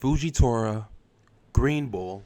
Fujitora, Green Bull,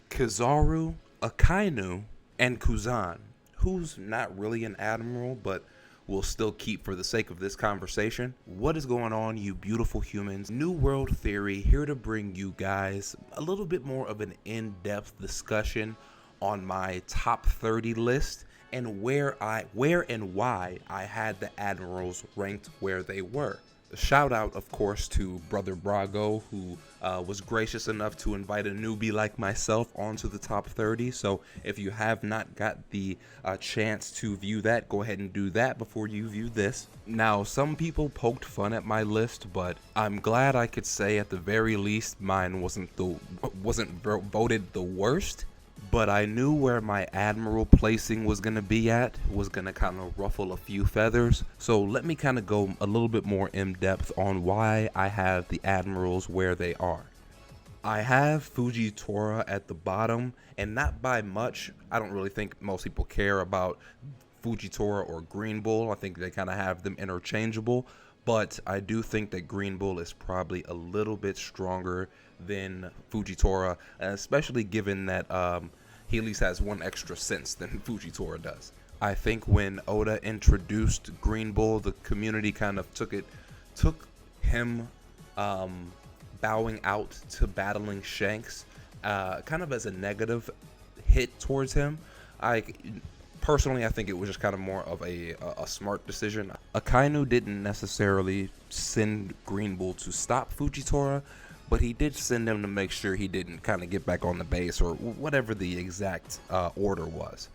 Kizaru, Akainu, and Kuzan, who's not really an admiral, but we'll still keep for the sake of this conversation. What is going on, you beautiful humans? New World Theory here to bring you guys a little bit more of an in-depth discussion on my top 30 list and where and why I had the admirals ranked where they were. Shout out, of course, to Brother Brago, who was gracious enough to invite a newbie like myself onto the top 30. So if you have not got the chance to view that, go ahead and do that before you view this. Now, some people poked fun at my list, but I'm glad I could say at the very least mine wasn't voted the worst. But I knew where my admiral placing was going to be at, was going to kind of ruffle a few feathers. So let me kind of go a little bit more in depth on why I have the admirals where they are. I have Fujitora at the bottom, and not by much. I don't really think most people care about Fujitora or Green Bull. I think they kind of have them interchangeable. But I do think that Green Bull is probably a little bit stronger than Fujitora, especially given that he at least has one extra sense than Fujitora does. I think when Oda introduced Green Bull, the community kind of took him bowing out to battling Shanks kind of as a negative hit towards him. Personally, I think it was just kind of more of a smart decision. Akainu didn't necessarily send Green Bull to stop Fujitora, but he did send him to make sure he didn't kind of get back on the base or whatever the exact order was.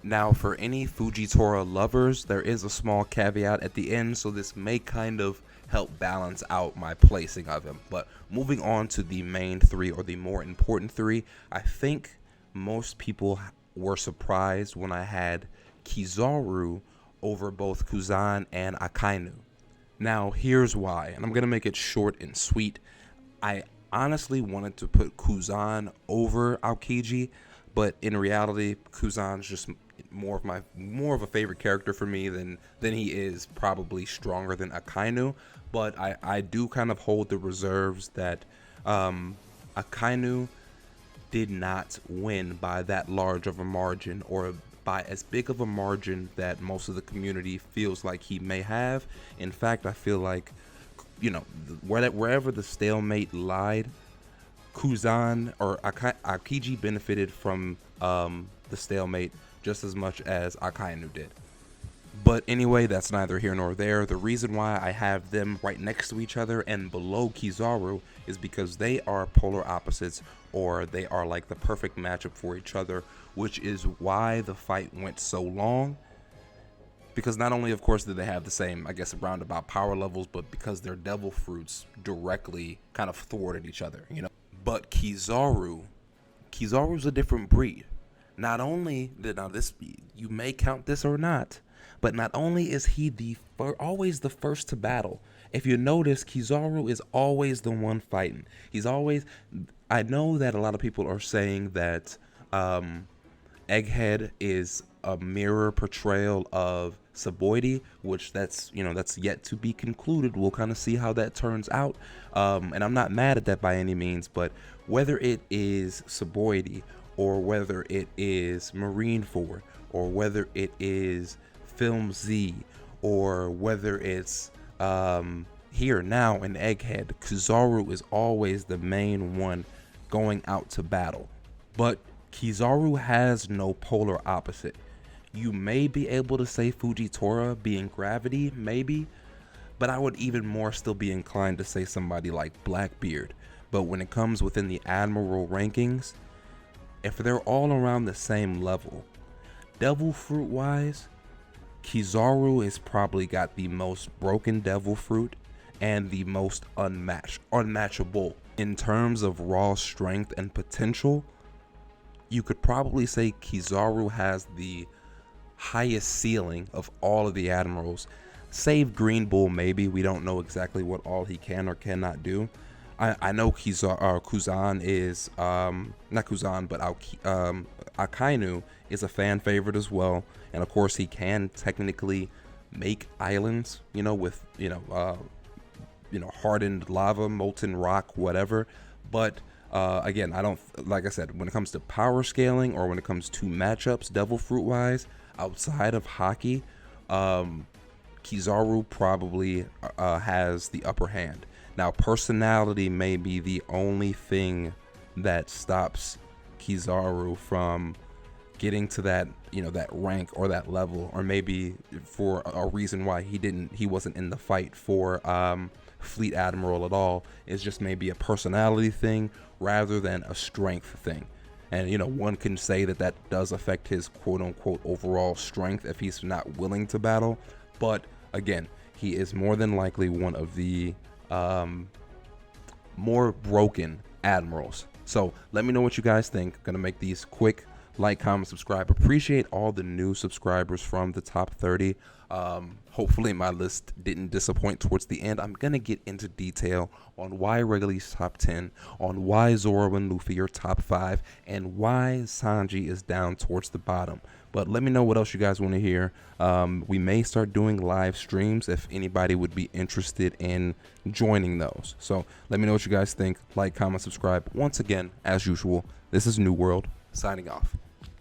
Now, for any Fujitora lovers, there is a small caveat at the end, so this may kind of help balance out my placing of him. But moving on to the main three, or the more important three, I think most people were surprised when I had Kizaru over both Kuzan and Akainu. Now, here's why, and I'm going to make it short and sweet. I honestly wanted to put Kuzan over Aokiji, but in reality, Kuzan's just more of a favorite character for me than he is probably stronger than Akainu. But I do kind of hold the reserves that Akainu did not win by that large of a margin, or by as big of a margin that most of the community feels like he may have. In fact, I feel like, wherever the stalemate lied, Kuzan or Aokiji benefited from the stalemate just as much as Akainu did. But anyway, that's neither here nor there. The reason why I have them right next to each other and below Kizaru is because they are polar opposites, or they are like the perfect matchup for each other, which is why the fight went so long. Because not only, of course, did they have the same, I guess, roundabout power levels, but because their devil fruits directly kind of thwarted each other, But Kizaru's a different breed. Not only did, you may count this or not, but not only is he always the first to battle. If you notice, Kizaru is always the one fighting. I know that a lot of people are saying that Egghead is a mirror portrayal of Saboidi, which that's yet to be concluded. We'll kind of see how that turns out. And I'm not mad at that by any means, but whether it is Saboidi, or whether it is Marineford, or whether it is Film Z, or whether it's here now in Egghead, Kizaru is always the main one going out to battle. But Kizaru has no polar opposite. You may be able to say Fujitora being gravity, maybe, but I would even more still be inclined to say somebody like Blackbeard. But when it comes within the Admiral rankings, if they're all around the same level, devil fruit wise, Kizaru has probably got the most broken devil fruit and the most unmatchable. In terms of raw strength and potential, you could probably say Kizaru has the highest ceiling of all of the admirals, save Green Bull maybe. We don't know exactly what all he can or cannot do. I know Kuzan is not Kuzan, but Akainu is a fan favorite as well, and of course he can technically make islands, with hardened lava, molten rock, whatever. But again, I don't, like I said, when it comes to power scaling or when it comes to matchups, Devil Fruit wise, outside of hockey, Kizaru probably has the upper hand. Now, personality may be the only thing that stops Kizaru from getting to that, that rank or that level, or maybe for a reason why he wasn't in the fight for Fleet Admiral at all, is just maybe a personality thing rather than a strength thing. And one can say that does affect his quote unquote overall strength if he's not willing to battle. But again, he is more than likely one of the more broken admirals. So let me know what you guys think. Gonna make these quick. Like, comment, subscribe. Appreciate all the new subscribers from the top 30. Hopefully my list didn't disappoint towards the end. I'm gonna get into detail on why Wrigley's top 10, on why Zoro and Luffy are top 5, and why Sanji is down towards the bottom. But let me know what else you guys want to hear. We may start doing live streams if anybody would be interested in joining those. So let me know what you guys think. Like, comment, subscribe. Once again, as usual, this is New World, signing off.